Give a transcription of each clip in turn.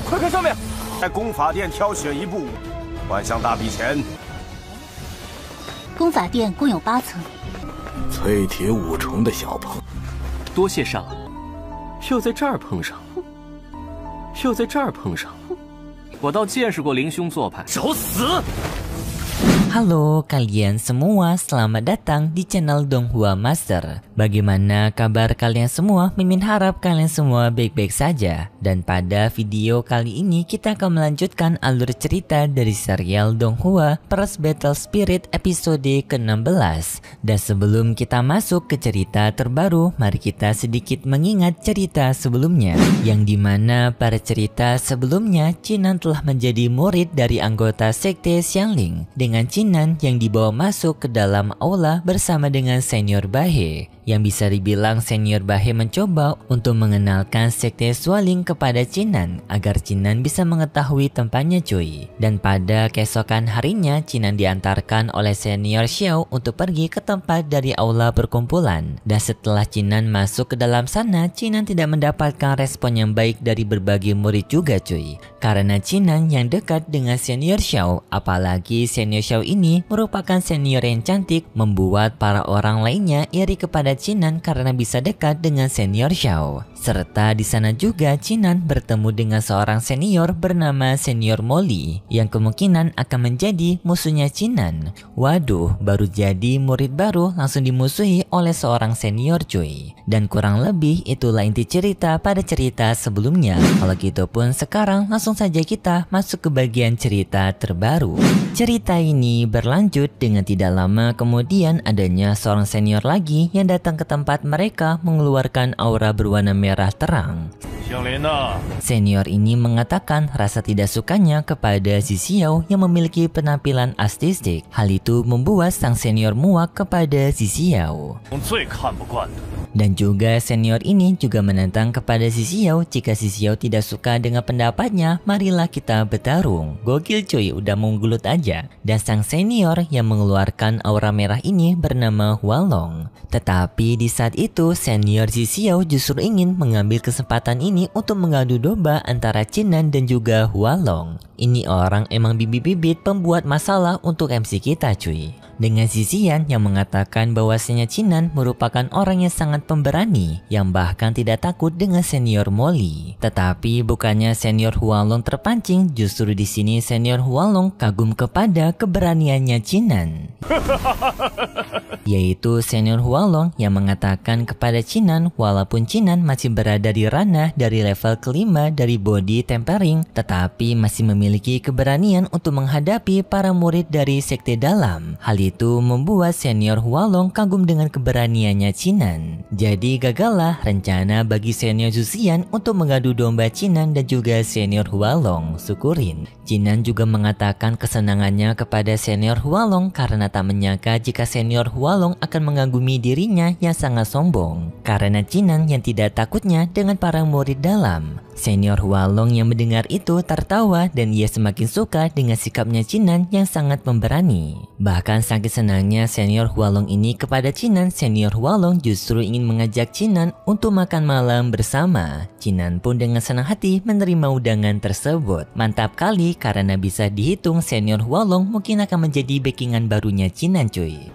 快看上面，在功法殿挑选一部，换项大笔钱。功法殿共有8层，淬铁5重的小棚。多谢上，又在这儿碰上，又在这儿碰上，我倒见识过灵兄做派，找死！ Halo kalian semua, selamat datang di channel Donghua Master. Bagaimana kabar kalian semua? Mimin harap kalian semua baik-baik saja. Dan pada video kali ini kita akan melanjutkan alur cerita dari serial Donghua First Battle Spirit episode ke-16. Dan sebelum kita masuk ke cerita terbaru, mari kita sedikit mengingat cerita sebelumnya. Yang dimana pada cerita sebelumnya Qinan telah menjadi murid dari anggota sekte Xiangling dengan Qinan yang dibawa masuk ke dalam aula bersama dengan Senior Bahe. Yang bisa dibilang Senior Bahe mencoba untuk mengenalkan sekte Xualing kepada Qinan agar Qinan bisa mengetahui tempatnya cuy. Dan pada keesokan harinya Qinan diantarkan oleh Senior Xiao untuk pergi ke tempat dari aula perkumpulan. Dan setelah Qinan masuk ke dalam sana, Qinan tidak mendapatkan respon yang baik dari berbagai murid juga cuy. Karena Qinan yang dekat dengan Senior Xiao, apalagi Senior Xiao ini merupakan senior yang cantik, membuat para orang lainnya iri kepada Qinan karena bisa dekat dengan Senior Xiao. Serta di sana juga Qinan bertemu dengan seorang senior bernama Senior Molly yang kemungkinan akan menjadi musuhnya Qinan. Waduh, baru jadi murid baru langsung dimusuhi oleh seorang senior cuy. Dan kurang lebih itulah inti cerita pada cerita sebelumnya. Kalau gitu pun sekarang langsung saja kita masuk ke bagian cerita terbaru. Cerita ini berlanjut dengan tidak lama kemudian adanya seorang senior lagi yang datang ke tempat mereka mengeluarkan aura berwarna merah terang. Senior ini mengatakan rasa tidak sukanya kepada si Xiao yang memiliki penampilan artistik. Hal itu membuat sang senior muak kepada si Xiao. Dan juga senior ini juga menantang kepada si Xiao, jika si Xiao tidak suka dengan pendapatnya, marilah kita bertarung. Gokil cuy, udah menggelut aja. Dan sang senior yang mengeluarkan aura merah ini bernama Hualong. Tetapi di saat itu senior si Xiao justru ingin mengambil kesempatan ini untuk mengadu domba antara Qinan dan juga Hualong. Ini orang emang bibit-bibit pembuat masalah untuk MC kita cuy. Dengan sisian yang mengatakan bahwasanya Qinan merupakan orang yang sangat pemberani yang bahkan tidak takut dengan senior Molly. Tetapi bukannya senior Hualong terpancing, justru di sini senior Hualong kagum kepada keberaniannya Qinan. Yaitu senior Hualong yang mengatakan kepada Qinan walaupun Qinan masih berada di ranah dari level kelima dari body tempering, tetapi masih memiliki keberanian untuk menghadapi para murid dari sekte dalam. Hal itu membuat senior Hualong kagum dengan keberaniannya Qinan. Jadi gagallah rencana bagi senior Zuxian untuk mengadu domba Qinan dan juga senior Hualong. Syukurin. Qinan juga mengatakan kesenangannya kepada senior Hualong karena tak menyangka jika senior Hualong akan mengagumi dirinya yang sangat sombong. Karena Qinan yang tidak takutnya dengan para murid dalam. Senior Hualong yang mendengar itu tertawa dan ia semakin suka dengan sikapnya Qinan yang sangat pemberani. Bahkan saking senangnya senior Hualong ini kepada Qinan, senior Hualong justru ingin mengajak Qinan untuk makan malam bersama. Qinan pun dengan senang hati menerima undangan tersebut. Mantap kali karena bisa dihitung senior Hualong mungkin akan menjadi backingan barunya Qinan cuy.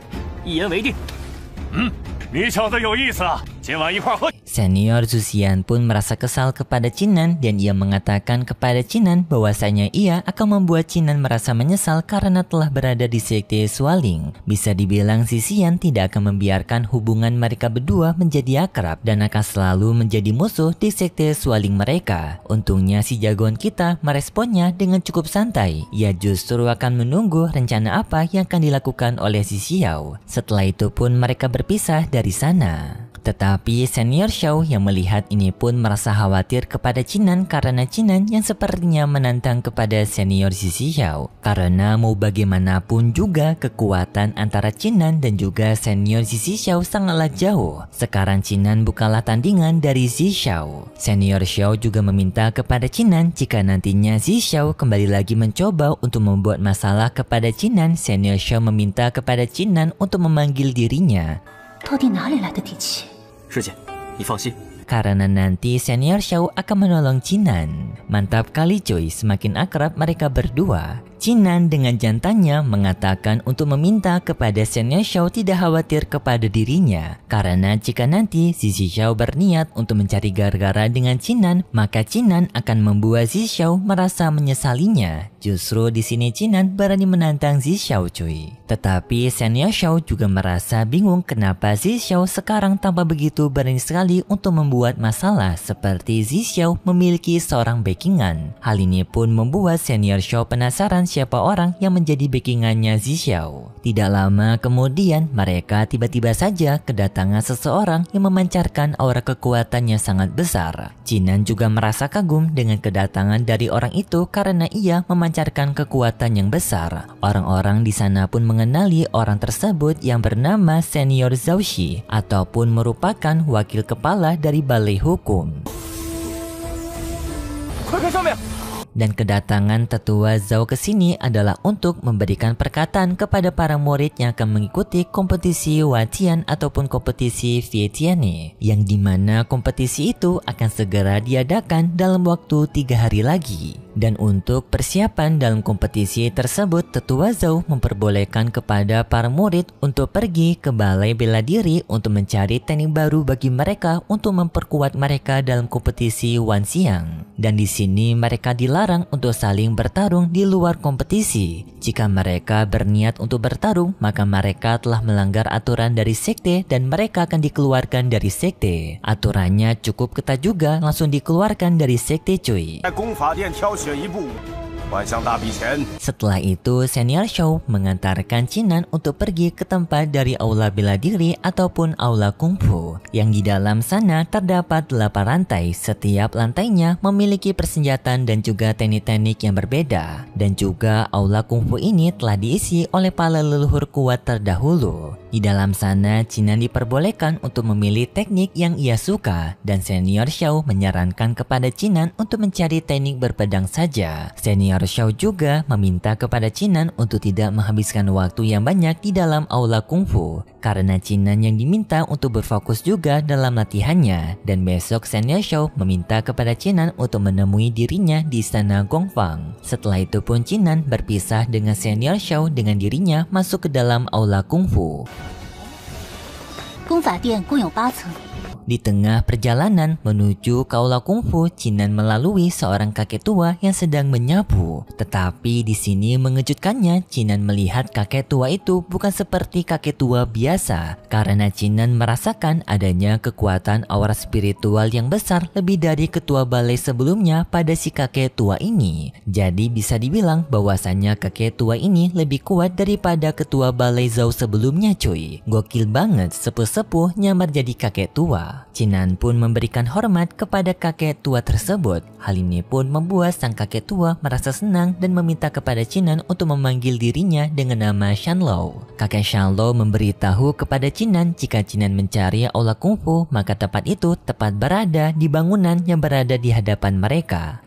Senior Zuxian pun merasa kesal kepada Qinan dan ia mengatakan kepada Qinan bahwasanya ia akan membuat Qinan merasa menyesal karena telah berada di sekte Xualing. Bisa dibilang si Xian tidak akan membiarkan hubungan mereka berdua menjadi akrab dan akan selalu menjadi musuh di sekte Xualing mereka. Untungnya si jagoan kita meresponnya dengan cukup santai. Ia justru akan menunggu rencana apa yang akan dilakukan oleh si Xiao. Setelah itu pun mereka berpisah dari sana. Tetapi senior Xiao yang melihat ini pun merasa khawatir kepada Qinan karena Qinan yang sepertinya menantang kepada senior si Xiao. Karena mau bagaimanapun juga kekuatan antara Qinan dan juga senior si Xiao sangatlah jauh. Sekarang Qinan bukanlah tandingan dari si Xiao. Senior Xiao juga meminta kepada Qinan jika nantinya si Xiao kembali lagi mencoba untuk membuat masalah kepada Qinan, senior Xiao meminta kepada Qinan untuk memanggil dirinya. 到底哪里来的底气？师姐，你放心， karena nanti Senior Xiao akan menolong Jinan. Mantap kali cuy, semakin akrab mereka berdua. Jinan dengan jantannya mengatakan untuk meminta kepada Senior Xiao tidak khawatir kepada dirinya. Karena jika nanti Zizi Xiao berniat untuk mencari gara-gara dengan Jinan, maka Jinan akan membuat Zizi Xiao merasa menyesalinya. Justru di sini Jinan berani menantang Zizi Xiao cuy. Tetapi Senior Xiao juga merasa bingung kenapa Zizi Xiao sekarang tampak begitu berani sekali untuk membuat masalah seperti Zizi Xiao memiliki seorang backingan. Hal ini pun membuat Senior Xiao penasaran siapa orang yang menjadi backingannya Zizi Xiao. Tidak lama kemudian mereka tiba-tiba saja kedatangan seseorang yang memancarkan aura kekuatannya sangat besar. Jinan juga merasa kagum dengan kedatangan dari orang itu karena ia memancarkan kekuatan yang besar. Orang-orang di sana pun mengenali orang tersebut yang bernama Senior Zhao Xi ataupun merupakan wakil kepala dari balai hukum. Dan kedatangan tetua Zhao ke sini adalah untuk memberikan perkataan kepada para murid yang akan mengikuti kompetisi Watian ataupun kompetisi Vietiane, yang dimana kompetisi itu akan segera diadakan dalam waktu 3 hari lagi. Dan untuk persiapan dalam kompetisi tersebut, tetua Zhao memperbolehkan kepada para murid untuk pergi ke balai bela diri untuk mencari teknik baru bagi mereka untuk memperkuat mereka dalam kompetisi Wanxiang. Dan di sini mereka dilarang untuk saling bertarung di luar kompetisi. Jika mereka berniat untuk bertarung, maka mereka telah melanggar aturan dari sekte dan mereka akan dikeluarkan dari sekte. Aturannya cukup ketat juga, langsung dikeluarkan dari sekte cuy. Setelah itu, Senior Xiao mengantarkan Jinan untuk pergi ke tempat dari aula bela diri ataupun aula kungfu. Yang di dalam sana terdapat 8 rantai. Setiap lantainya memiliki persenjataan dan juga teknik-teknik yang berbeda. Dan juga aula kungfu ini telah diisi oleh para leluhur kuat terdahulu. Di dalam sana, Jinan diperbolehkan untuk memilih teknik yang ia suka. Dan Senior Xiao menyarankan kepada Jinan untuk mencari teknik berpedang saja. Senior Xiao juga meminta kepada Jinan untuk tidak menghabiskan waktu yang banyak di dalam aula kungfu karena Jinan yang diminta untuk berfokus juga dalam latihannya. Dan besok Senior Xiao meminta kepada Jinan untuk menemui dirinya di istana Gongfang. Setelah itu pun Jinan berpisah dengan Senior Xiao dengan dirinya masuk ke dalam aula kungfu. Di tengah perjalanan menuju ke aula kungfu, Jinan melalui seorang kakek tua yang sedang menyapu. Tetapi di sini mengejutkannya, Jinan melihat kakek tua itu bukan seperti kakek tua biasa. Karena Jinan merasakan adanya kekuatan aura spiritual yang besar lebih dari ketua balai sebelumnya pada si kakek tua ini. Jadi bisa dibilang bahwasannya kakek tua ini lebih kuat daripada ketua balai Zhao sebelumnya cuy. Gokil banget, sepuh-sepuh nyamar jadi kakek tua. Jinan pun memberikan hormat kepada kakek tua tersebut. Hal ini pun membuat sang kakek tua merasa senang dan meminta kepada Jinan untuk memanggil dirinya dengan nama Shanlou. Kakek Shanlou memberitahu kepada Jinan jika Jinan mencari aula kungfu, maka tempat itu tepat berada di bangunan yang berada di hadapan mereka.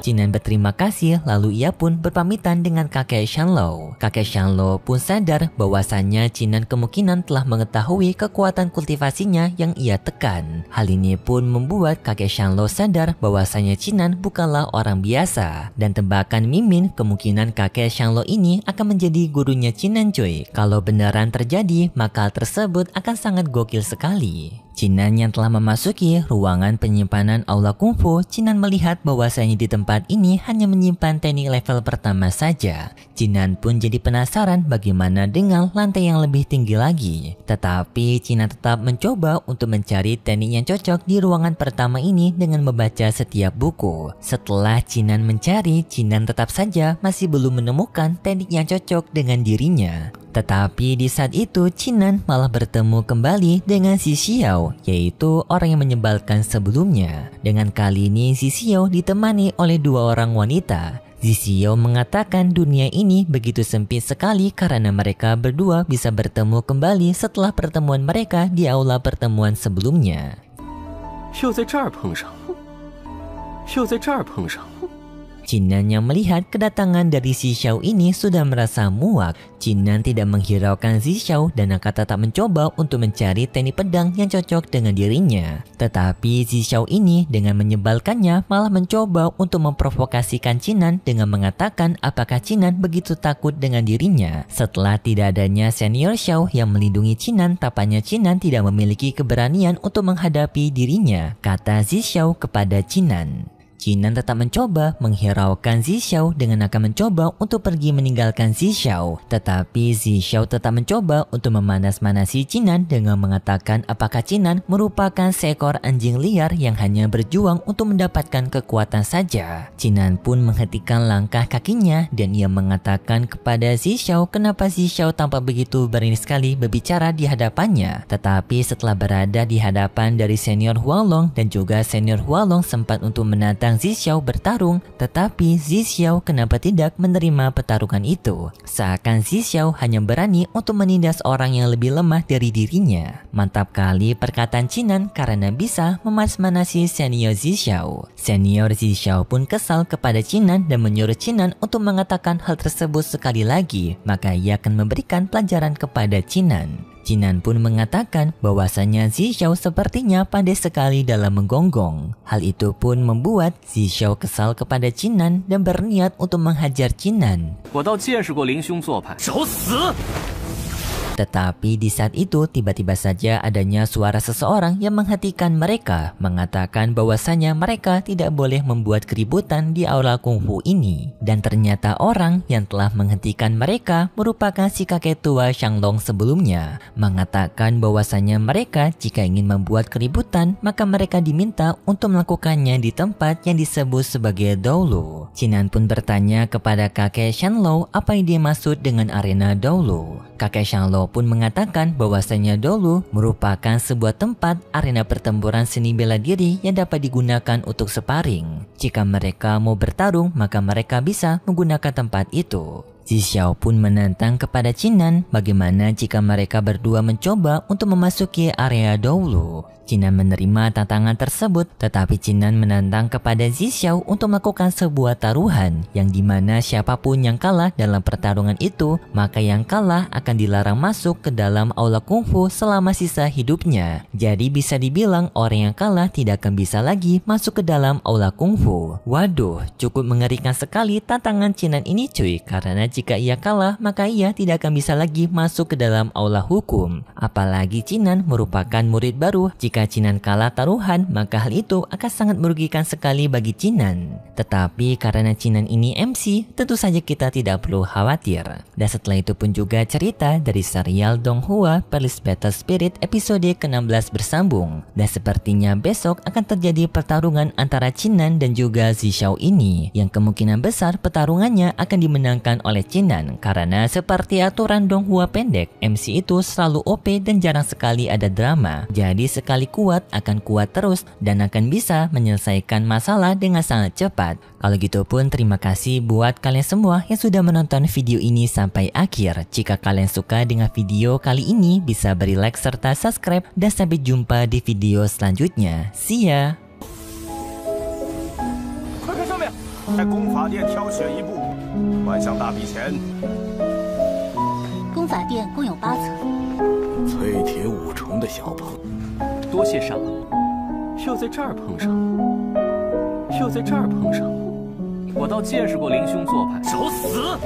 Jinan berterima kasih lalu ia pun berpamitan dengan kakek Shanlou. Kakek Shanlou pun sadar bahwasannya Jinan kemungkinan telah mengetahui kekuatan kultivasinya yang ia tekan. Hal ini pun membuat kakek Shanlou sadar bahwasannya Jinan bukanlah orang biasa. Dan tebakan Mimin kemungkinan kakek Shanlou ini akan menjadi gurunya Jinan cuy. Kalau beneran terjadi maka hal tersebut akan sangat gokil sekali. Jinan yang telah memasuki ruangan penyimpanan aula kungfu, Jinan melihat bahwasanya di tempat ini hanya menyimpan teknik level pertama saja. Jinan pun jadi penasaran bagaimana dengan lantai yang lebih tinggi lagi. Tetapi Jinan tetap mencoba untuk mencari teknik yang cocok di ruangan pertama ini dengan membaca setiap buku. Setelah Jinan mencari, Jinan tetap saja masih belum menemukan teknik yang cocok dengan dirinya. Tetapi di saat itu Jinan malah bertemu kembali dengan Zizi Xiao, yaitu orang yang menyebalkan sebelumnya. Dengan kali ini Zizi Xiao ditemani oleh 2 orang wanita. Zizi Xiao mengatakan dunia ini begitu sempit sekali karena mereka berdua bisa bertemu kembali setelah pertemuan mereka di aula pertemuan sebelumnya. Jinan yang melihat kedatangan dari Zi Xiao ini sudah merasa muak. Jinan tidak menghiraukan Zi Xiao dan akan tetap mencoba untuk mencari teknik pedang yang cocok dengan dirinya. Tetapi Zi Xiao ini dengan menyebalkannya malah mencoba untuk memprovokasikan Jinan dengan mengatakan apakah Jinan begitu takut dengan dirinya. Setelah tidak adanya senior Xiao yang melindungi Jinan, tampaknya Jinan tidak memiliki keberanian untuk menghadapi dirinya, kata Zi Xiao kepada Jinan. Jinan tetap mencoba menghiraukan Zi Xiao dengan akan mencoba untuk pergi meninggalkan Zi Xiao. Tetapi Zi Xiao tetap mencoba untuk memanas-manasi Jinan dengan mengatakan apakah Jinan merupakan seekor anjing liar yang hanya berjuang untuk mendapatkan kekuatan saja. Jinan pun menghentikan langkah kakinya dan ia mengatakan kepada Zi Xiao kenapa Zi Xiao tampak begitu berani sekali berbicara di hadapannya. Tetapi setelah berada di hadapan dari senior Huanglong dan juga senior Huanglong sempat untuk menantang Zi Xiao bertarung, tetapi Zi Xiao kenapa tidak menerima pertarungan itu? Seakan Zi Xiao hanya berani untuk menindas orang yang lebih lemah dari dirinya. Mantap kali perkataan Jinan karena bisa memas-manasi senior Zi Xiao. Senior Zi Xiao pun kesal kepada Jinan dan menyuruh Jinan untuk mengatakan hal tersebut sekali lagi, maka ia akan memberikan pelajaran kepada Jinan. Jinan pun mengatakan bahwasanya Zi Xiao sepertinya pandai sekali dalam menggonggong. Hal itu pun membuat Zi Xiao kesal kepada Jinan dan berniat untuk menghajar Jinan. Tetapi di saat itu tiba-tiba saja adanya suara seseorang yang menghentikan mereka, mengatakan bahwasanya mereka tidak boleh membuat keributan di aula kungfu ini. Dan ternyata orang yang telah menghentikan mereka merupakan si kakek tua Shanglong sebelumnya, mengatakan bahwasanya mereka jika ingin membuat keributan maka mereka diminta untuk melakukannya di tempat yang disebut sebagai Doulu. Jinan pun bertanya kepada kakek Shanglong apa yang dimaksud dengan arena Doulu. Kakek Shanglong pun mengatakan bahwasanya Doulu merupakan sebuah tempat arena pertempuran seni bela diri yang dapat digunakan untuk sparring. Jika mereka mau bertarung, maka mereka bisa menggunakan tempat itu. Zi Xiao pun menantang kepada Jinan bagaimana jika mereka berdua mencoba untuk memasuki area Doulu. Jinan menerima tantangan tersebut, tetapi Jinan menantang kepada Zi Xiao untuk melakukan sebuah taruhan yang dimana siapapun yang kalah dalam pertarungan itu, maka yang kalah akan dilarang masuk ke dalam aula kungfu selama sisa hidupnya. Jadi bisa dibilang orang yang kalah tidak akan bisa lagi masuk ke dalam aula kungfu. Waduh, cukup mengerikan sekali tantangan Jinan ini cuy, karena jika ia kalah maka ia tidak akan bisa lagi masuk ke dalam aula hukum. Apalagi Jinan merupakan murid baru. Jika Jinan kalah taruhan, maka hal itu akan sangat merugikan sekali bagi Jinan. Tetapi karena Jinan ini MC, tentu saja kita tidak perlu khawatir. Dan setelah itu pun juga cerita dari serial Donghua Pearl's Battle Spirit episode ke-16 bersambung. Dan sepertinya besok akan terjadi pertarungan antara Jinan dan juga Zi Xiao ini, yang kemungkinan besar pertarungannya akan dimenangkan oleh Jinan. Karena seperti aturan Donghua pendek, MC itu selalu OP dan jarang sekali ada drama. Jadi sekali kuat akan kuat terus dan akan bisa menyelesaikan masalah dengan sangat cepat. Kalau gitu pun terima kasih buat kalian semua yang sudah menonton video ini sampai akhir. Jika kalian suka dengan video kali ini, bisa beri like serta subscribe dan sampai jumpa di video selanjutnya. See ya! 快看上面，在功法殿挑选一部，万象大比前。功法殿共有8层，淬铁五重的小朋友。 多谢上，又在这儿碰上，又在这儿碰上，我倒见识过灵兄做派，找死！